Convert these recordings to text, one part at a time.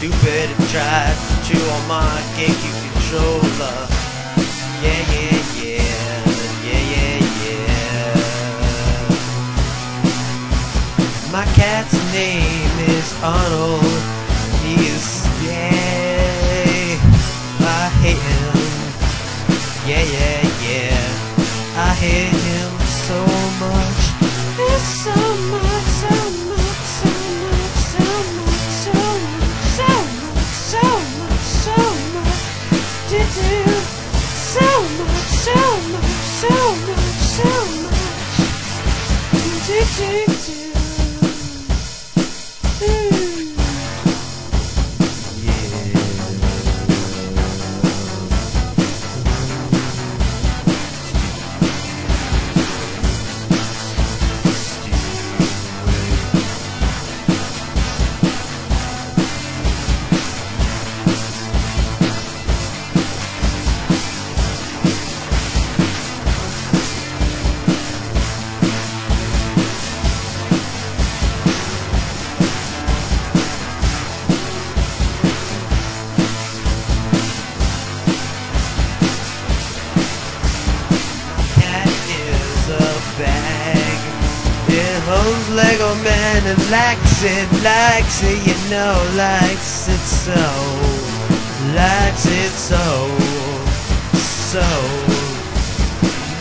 stupid and tried to chew on my Gamecube controller. Yeah, yeah, yeah, yeah, yeah, yeah. My cat's name is Arnold. He's, yeah, I hate him. Yeah, yeah, yeah, I hate him so much. It's so much, so much, so much, so much, so much, so much, so much, so much to do. So much, so much, so much, so much to do. Holds Lego man and likes it, you know, likes it so, so.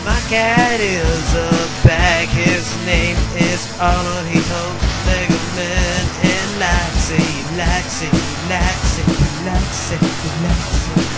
My cat is a bag, his name is Arnold, he holds Lego man and likes it, likes it, likes it, likes it, likes it.